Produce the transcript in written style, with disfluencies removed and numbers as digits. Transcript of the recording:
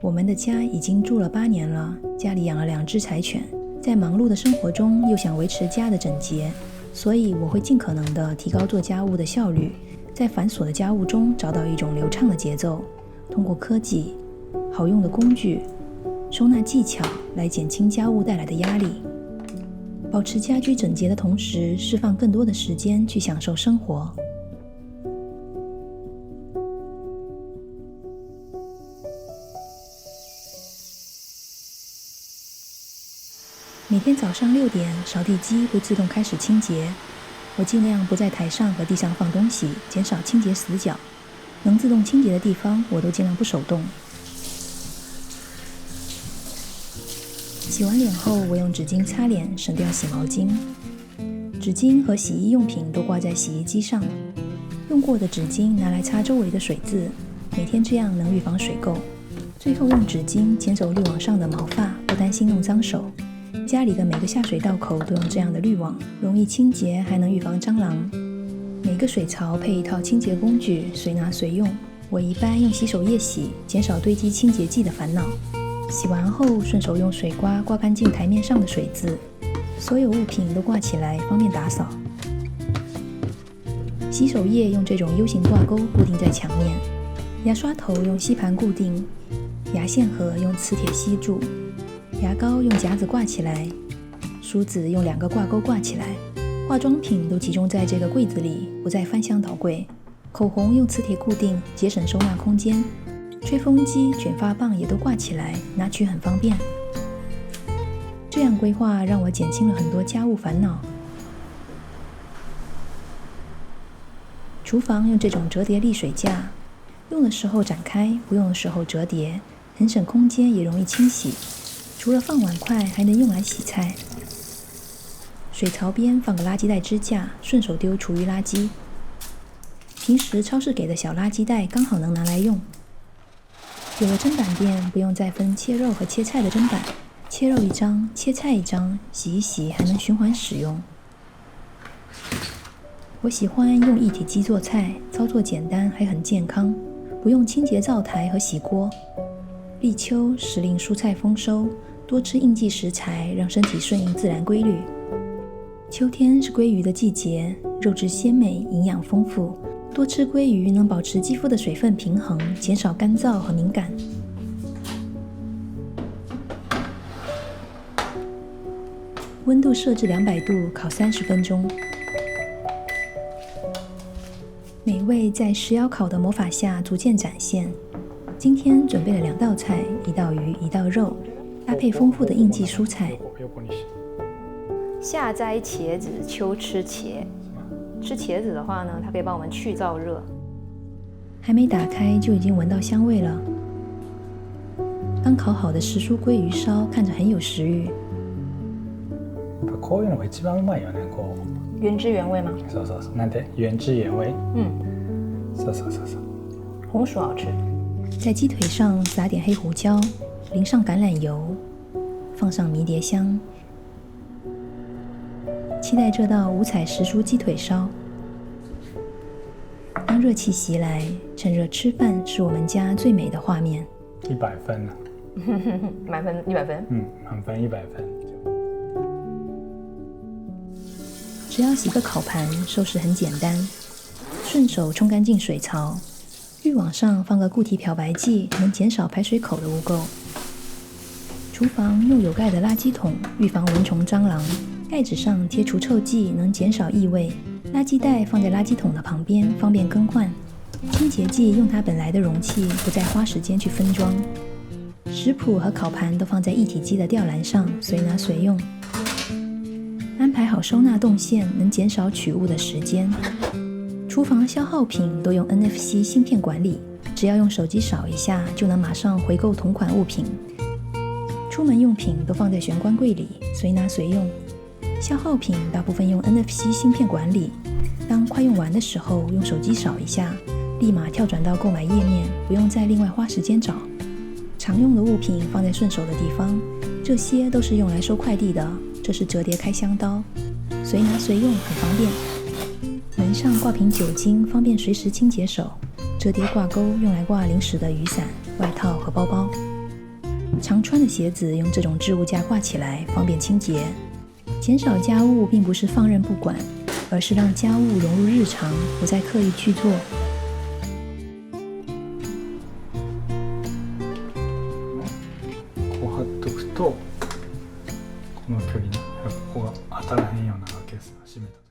我们的家已经住了8年了，家里养了2只柴犬，在忙碌的生活中又想维持家的整洁，所以我会尽可能地提高做家务的效率，在繁琐的家务中找到一种流畅的节奏，通过科技、好用的工具、收纳技巧来减轻家务带来的压力，保持家居整洁的同时，释放更多的时间去享受生活。每天早上6点，扫地机会自动开始清洁。我尽量不在台上和地上放东西，减少清洁死角。能自动清洁的地方，我都尽量不手动。洗完脸后，我用纸巾擦脸，省掉洗毛巾。纸巾和洗衣用品都挂在洗衣机上，用过的纸巾拿来擦周围的水渍，每天这样能预防水垢。最后用纸巾捡走滤网上的毛发，不担心弄脏手。家里的每个下水道口都用这样的滤网，容易清洁，还能预防蟑螂。每个水槽配一套清洁工具，随拿随用。我一般用洗手液洗，减少堆积清洁剂的烦恼。洗完后顺手用水刮刮干净台面上的水渍，所有物品都挂起来，方便打扫。洗手液用这种 U 型挂钩固定在墙面，牙刷头用吸盘固定，牙线盒用磁铁吸住。牙膏用夹子挂起来，梳子用2个挂钩挂起来，化妆品都集中在这个柜子里，不再翻箱倒柜。口红用磁铁固定，节省收纳空间。吹风机、卷发棒也都挂起来，拿取很方便。这样规划让我减轻了很多家务烦恼。厨房用这种折叠沥水架，用的时候展开，不用的时候折叠，很省空间，也容易清洗。除了放碗筷，还能用来洗菜。水槽边放个垃圾袋支架，顺手丢厨余垃圾。平时超市给的小垃圾袋刚好能拿来用。有了砧板店，不用再分切肉和切菜的砧板，切肉一张，切菜一张，洗一洗还能循环使用。我喜欢用一体机做菜，操作简单还很健康，不用清洁灶台和洗锅。立秋时令蔬菜丰收，多吃应季食材，让身体顺应自然规律。秋天是鲑鱼的季节，肉质鲜美，营养丰富。多吃鲑鱼能保持肌肤的水分平衡，减少干燥和敏感。温度设置200度，烤30分钟。美味在石窑烤的魔法下逐渐展现。今天准备了2道菜，1道鱼，1道肉，搭配丰富的应季蔬菜。夏摘茄子，秋吃茄。吃茄子的话呢，它可以帮我们去燥热。还没打开就已经闻到香味了。刚烤好的时蔬鲑鱼烧看着很有食欲。こういうのが一番うまいよね。こう原汁原味吗？そうそうそう。なんて原汁原味。そうそうそうそう。红薯好吃。在鸡腿上撒点黑胡椒，淋上橄榄油，放上迷迭香。期待这道五彩时蔬鸡腿烧。当热气袭来，趁热吃饭是我们家最美的画面。100分了。满分100分。满分100分。只要洗个烤盘，收拾很简单。顺手冲干净水槽，滤网上放个固体漂白剂，能减少排水口的污垢。厨房用有盖的垃圾桶，预防蚊虫蟑螂。盖子上贴除臭剂，能减少异味。垃圾袋放在垃圾桶的旁边，方便更换。清洁剂用它本来的容器，不再花时间去分装。食谱和烤盘都放在一体机的吊篮上，随拿随用。安排好收纳动线，能减少取物的时间。厨房消耗品都用 NFC 芯片管理，只要用手机扫一下，就能马上回购同款物品。出门用品都放在玄关柜里，随拿随用。消耗品大部分用 NFC 芯片管理，当快用完的时候，用手机扫一下，立马跳转到购买页面，不用再另外花时间找。常用的物品放在顺手的地方，这些都是用来收快递的。这是折叠开箱刀，随拿随用，很方便。门上挂瓶酒精，方便随时清洁手。折叠挂钩用来挂零食的雨伞、外套和包包。常穿的鞋子用这种置物架挂起来，方便清洁。减少家务并不是放任不管，而是让家务融入日常，不再刻意去做。こう貼っとくとこの距離にここが当たらへんようなわけです。閉めた。